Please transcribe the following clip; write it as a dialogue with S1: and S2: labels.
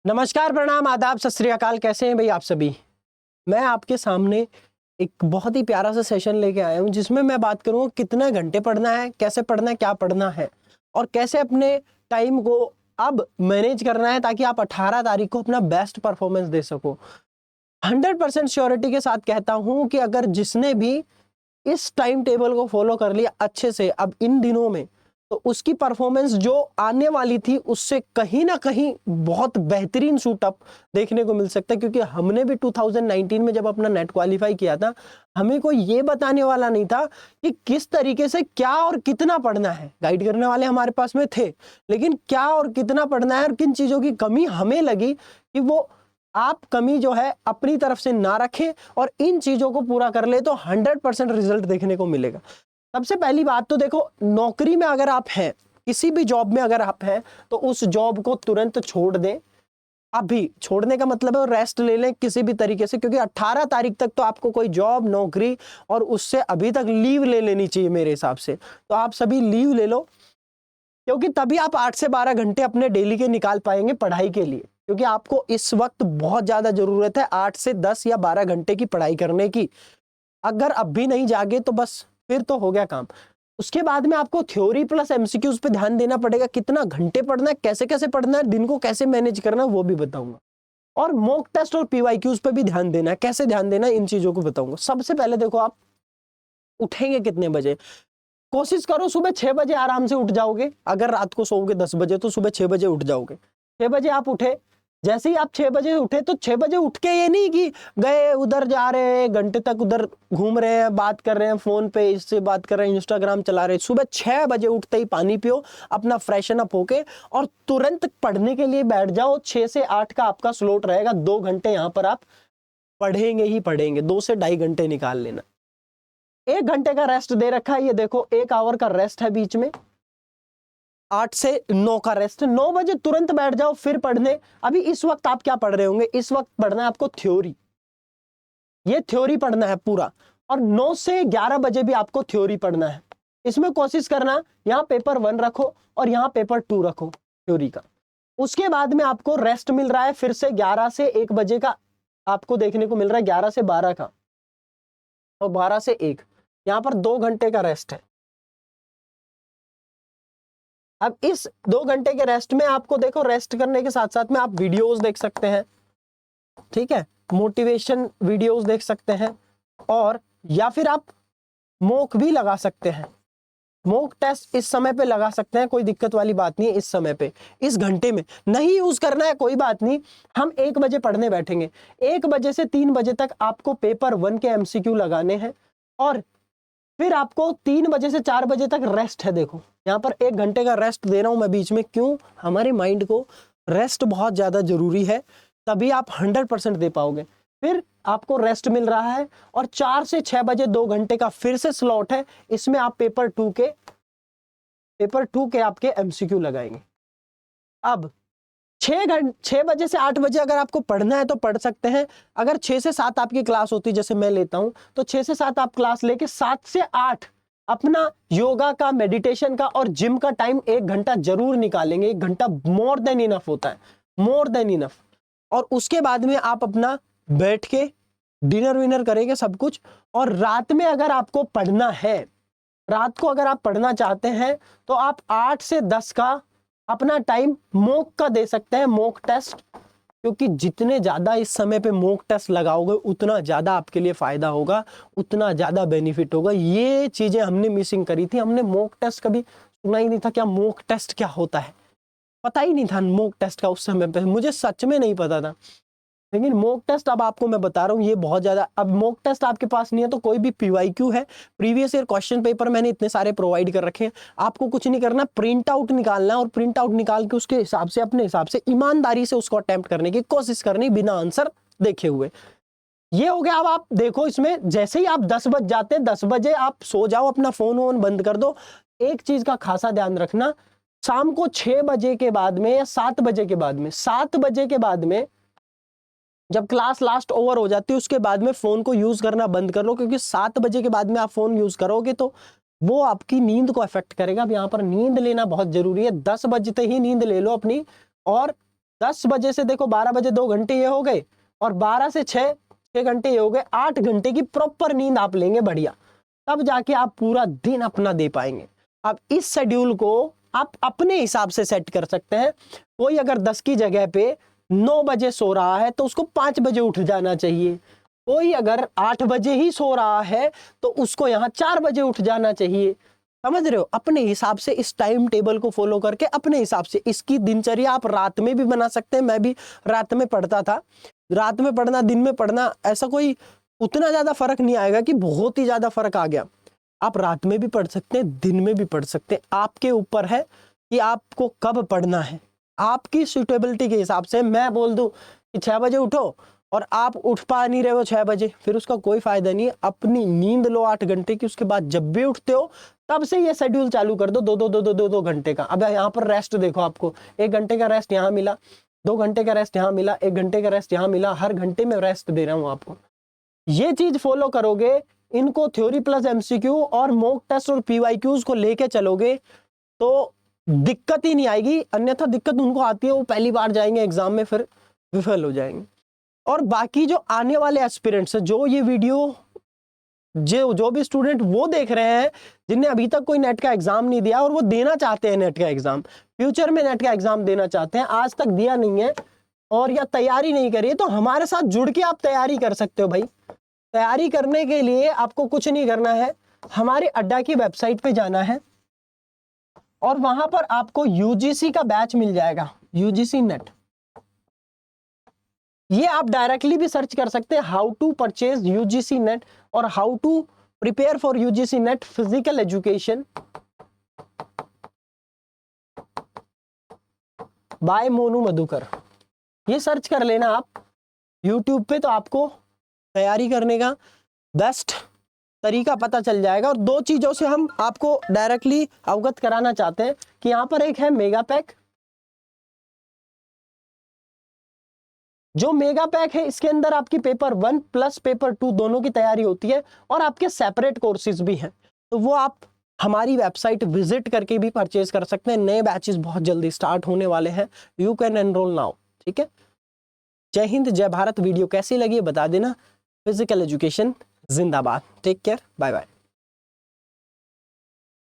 S1: नमस्कार, प्रणाम, आदाब, सत श्री अकाल। कैसे हैं भाई आप सभी। मैं आपके सामने एक बहुत ही प्यारा सा सेशन लेके आया हूं जिसमें मैं बात करूंगा कितने घंटे पढ़ना है, कैसे पढ़ना है, क्या पढ़ना है और कैसे अपने टाइम को अब मैनेज करना है ताकि आप 18 तारीख को अपना बेस्ट परफॉर्मेंस दे सको। 100% श्योरिटी के साथ कहता हूं कि अगर जिसने भी इस टाइम टेबल को फॉलो कर लिया अच्छे से अब इन दिनों में, तो उसकी परफॉर्मेंस जो आने वाली थी उससे कहीं ना कहीं बहुत बेहतरीन शूटअप देखने को मिल सकता है। क्योंकि हमने भी 2019 में जब अपना नेट क्वालिफाई किया था, हमें कोई ये बताने वाला नहीं था कि किस तरीके से क्या और कितना पढ़ना है। गाइड करने वाले हमारे पास में थे, लेकिन क्या और कितना पढ़ना है और किन चीजों की कमी हमें लगी कि वो आप कमी जो है अपनी तरफ से ना रखें और इन चीजों को पूरा कर ले तो 100% रिजल्ट देखने को मिलेगा। सबसे पहली बात तो देखो, नौकरी में अगर आप हैं, किसी भी जॉब में अगर आप हैं, तो उस जॉब को तुरंत छोड़ दें। अभी छोड़ने का मतलब है रेस्ट ले लें किसी भी तरीके से, क्योंकि 18 तारीख तक तो आपको कोई जॉब नौकरी और उससे अभी तक लीव ले लेनी चाहिए मेरे हिसाब से। तो आप सभी लीव ले लो, क्योंकि तभी आप 8 से 12 घंटे अपने डेली के निकाल पाएंगे पढ़ाई के लिए। क्योंकि आपको इस वक्त बहुत ज्यादा जरूरत है 8 से 10 या 12 घंटे की पढ़ाई करने की। अगर अब भी नहीं जागे तो बस फिर तो हो गया काम। उसके बाद में आपको थ्योरी प्लस एमसीक्यूज पे ध्यान देना पड़ेगा। कितना घंटे पढ़ना है, कैसे कैसे पढ़ना है, दिन को कैसे मैनेज करना है, वो भी बताऊंगा। और मॉक टेस्ट और पीवाईक्यूज पे भी ध्यान देना है, कैसे ध्यान देना है, इन चीजों को बताऊंगा। सबसे पहले देखो, आप उठेंगे कितने बजे। कोशिश करो सुबह 6 बजे आराम से उठ जाओगे। अगर रात को सोओगे 10 बजे तो सुबह 6 बजे उठ जाओगे। 6 बजे आप उठे, जैसे ही आप 6 बजे उठे तो 6 बजे उठ के ये नहीं कि गए उधर जा रहे हैं, घंटे तक उधर घूम रहे हैं, बात कर रहे हैं फोन पे, इससे बात कर रहे हैं, इंस्टाग्राम चला रहे हैं। सुबह 6 बजे उठते ही पानी पियो, अपना फ्रेशन अप होके और तुरंत पढ़ने के लिए बैठ जाओ। 6 से 8 का आपका स्लॉट रहेगा। 2 घंटे यहाँ पर आप पढ़ेंगे ही पढ़ेंगे। 2 से 2.5 घंटे निकाल लेना। 1 घंटे का रेस्ट दे रखा है, ये देखो 1 आवर का रेस्ट है बीच में। 8 से 9 का रेस्ट। 9 बजे तुरंत बैठ जाओ फिर पढ़ने। अभी इस वक्त आप क्या पढ़ रहे होंगे? इस वक्त पढ़ना है आपको थ्योरी। ये थ्योरी पढ़ना है पूरा। और 9 से 11 बजे भी आपको थ्योरी पढ़ना है। इसमें कोशिश करना यहां पेपर 1 रखो और यहां पेपर 2 रखो थ्योरी का। उसके बाद में आपको रेस्ट मिल रहा है फिर से 11 से 1 बजे का आपको देखने को मिल रहा है, 11 से 12 का और 12 से 1। यहां पर 2 घंटे का रेस्ट है। अब इस 2 घंटे के रेस्ट में आपको देखो, रेस्ट करने के साथ साथ में आप वीडियोस देख सकते हैं, ठीक है, मोटिवेशन वीडियोस देख सकते हैं, और या फिर आप मॉक भी लगा सकते हैं। मॉक टेस्ट इस समय पे लगा सकते हैं, कोई दिक्कत वाली बात नहीं है। इस समय पे इस घंटे में नहीं यूज करना है कोई बात नहीं। हम 1 बजे पढ़ने बैठेंगे। 1 बजे से 3 बजे तक आपको पेपर 1 के एमसीक्यू लगाने हैं और फिर आपको 3 बजे से 4 बजे तक रेस्ट है। देखो यहाँ पर 1 घंटे का रेस्ट दे रहा हूं मैं बीच में। क्यों? हमारे माइंड को रेस्ट बहुत ज्यादा जरूरी है, तभी आप 100% दे पाओगे। फिर आपको रेस्ट मिल रहा है और 4 से 6 बजे 2 घंटे का फिर से स्लॉट है। इसमें आप पेपर 2 के आपके एमसीक्यू लगाएंगे। अब 6 बजे से 8 बजे अगर आपको पढ़ना है तो पढ़ सकते हैं। अगर 6 से 7 आपकी क्लास होती जैसे मैं लेता हूं, तो 6 से 7 आप क्लास लेके 7 से 8 अपना योगा का, मेडिटेशन का और जिम का टाइम 1 घंटा जरूर निकालेंगे। 1 घंटा मोर देन इनफ होता है, मोर देन इनफ। और उसके बाद में आप अपना बैठ के डिनर विनर करेंगे सब कुछ। और रात में अगर आपको पढ़ना है, रात को अगर आप पढ़ना चाहते हैं, तो आप 8 से 10 का अपना टाइम मॉक का दे सकते हैं, मॉक टेस्ट। क्योंकि जितने ज्यादा इस समय पे मॉक टेस्ट लगाओगे उतना ज्यादा आपके लिए फायदा होगा, उतना ज्यादा बेनिफिट होगा। ये चीजें हमने मिसिंग करी थी। हमने मॉक टेस्ट कभी सुना ही नहीं था। क्या मॉक टेस्ट क्या होता है पता ही नहीं था मॉक टेस्ट का। उस समय पे मुझे सच में नहीं पता था। लेकिन मॉक टेस्ट अब आपको मैं बता रहा हूँ, ये बहुत ज्यादा। अब मॉक टेस्ट आपके पास नहीं है तो कोई भी पीवाईक्यू है, प्रीवियस ईयर क्वेश्चन पेपर मैंने इतने सारे प्रोवाइड कर रखे हैं। आपको कुछ नहीं करना, प्रिंट आउट निकालना और प्रिंट आउट निकाल के उसके हिसाब से, अपने हिसाब से ईमानदारी से उसको अटेम्प्ट करने की कोशिश करनी, बिना आंसर देखे हुए। ये हो गया। अब आप देखो, इसमें जैसे ही आप 10 बज जाते हैं, 10 बजे आप सो जाओ, अपना फोन वोन बंद कर दो। एक चीज का खासा ध्यान रखना, शाम को 6 बजे के बाद में या 7 बजे के बाद में, 7 बजे के बाद में जब क्लास लास्ट ओवर हो जाती है उसके बाद में फोन को यूज करना बंद कर लो। क्योंकि 7 बजे के बाद में आप फोन यूज करोगे तो वो आपकी नींद को अफेक्ट करेगा। अब यहाँ पर नींद लेना बहुत जरूरी है। 10 बजते ही नींद ले लो अपनी, और 10 बजे से देखो 12 बजे 2 घंटे ये हो गए, और 12 से 6 घंटे ये हो गए। 8 घंटे की प्रॉपर नींद आप लेंगे बढ़िया, तब जाके आप पूरा दिन अपना दे पाएंगे। अब इस शेड्यूल को आप अपने हिसाब से सेट कर सकते हैं। कोई अगर 10 की जगह पे 9 बजे सो रहा है तो उसको 5 बजे उठ जाना चाहिए। कोई अगर 8 बजे ही सो रहा है तो उसको यहाँ 4 बजे उठ जाना चाहिए। समझ रहे हो? अपने हिसाब से इस टाइम टेबल को फॉलो करके अपने हिसाब से इसकी दिनचर्या आप रात में भी बना सकते हैं। मैं भी रात में पढ़ता था, रात में पढ़ना दिन में पढ़ना ऐसा कोई उतना ज्यादा फर्क नहीं आएगा कि बहुत ही ज्यादा फर्क आ गया। आप रात में भी पढ़ सकते हैं, दिन में भी पढ़ सकते हैं, आपके ऊपर है कि आपको कब पढ़ना है। आपकी सूटेबिलिटी के हिसाब से मैं बोल दूं कि 6 बजे उठो और आप उठ पा नहीं रहे हो 6 बजे, फिर उसका कोई फायदा नहीं है। अपनी नींद लो 8 घंटे की, उसके बाद जब भी उठते हो तब से ये शेड्यूल चालू कर दो 2 घंटे का। अब यहाँ पर रेस्ट देखो, आपको 1 घंटे का रेस्ट यहाँ मिला, 2 घंटे का रेस्ट यहाँ मिला, 1 घंटे का रेस्ट यहाँ मिला, हर घंटे में रेस्ट दे रहा हूँ आपको। ये चीज फॉलो करोगे, इनको थ्योरी प्लस एमसीक्यू और मॉक टेस्ट और पीवाईक्यूज को लेके चलोगे तो दिक्कत ही नहीं आएगी। अन्यथा दिक्कत उनको आती है, वो पहली बार जाएंगे एग्जाम में फिर विफल हो जाएंगे। और बाकी जो आने वाले एस्पिरेंट्स, जो ये वीडियो जो भी स्टूडेंट वो देख रहे हैं जिन्हें अभी तक कोई नेट का एग्जाम नहीं दिया और वो देना चाहते हैं नेट का एग्जाम, फ्यूचर में नेट का एग्जाम देना चाहते हैं, आज तक दिया नहीं है और या तैयारी नहीं करी है, तो हमारे साथ जुड़ के आप तैयारी कर सकते हो भाई। तैयारी करने के लिए आपको कुछ नहीं करना है, हमारे अड्डा की वेबसाइट पे जाना है और वहां पर आपको यूजीसी का बैच मिल जाएगा, यूजीसी नेट। ये आप डायरेक्टली भी सर्च कर सकते हैं, how to purchase UGC NET और how to prepare for UGC NET physical education by Monu Madhukar. ये सर्च कर लेना आप YouTube पे, तो आपको तैयारी करने का बेस्ट तरीका पता चल जाएगा। और 2 चीजों से हम आपको डायरेक्टली अवगत कराना चाहते हैं कि यहाँ पर एक है मेगा पैक। जो मेगा पैक है इसके अंदर आपकी पेपर 1 प्लस पेपर 2 दोनों की तैयारी होती है और आपके सेपरेट कोर्सेज भी हैं, तो वो आप हमारी वेबसाइट विजिट करके भी परचेज कर सकते हैं। नए बैचेस बहुत जल्दी स्टार्ट होने वाले हैं, यू कैन एनरोल नाउ। ठीक है, जय हिंद जय भारत। वीडियो कैसी लगी बता देना। फिजिकल एजुकेशन जिंदाबाद। Take care, bye bye.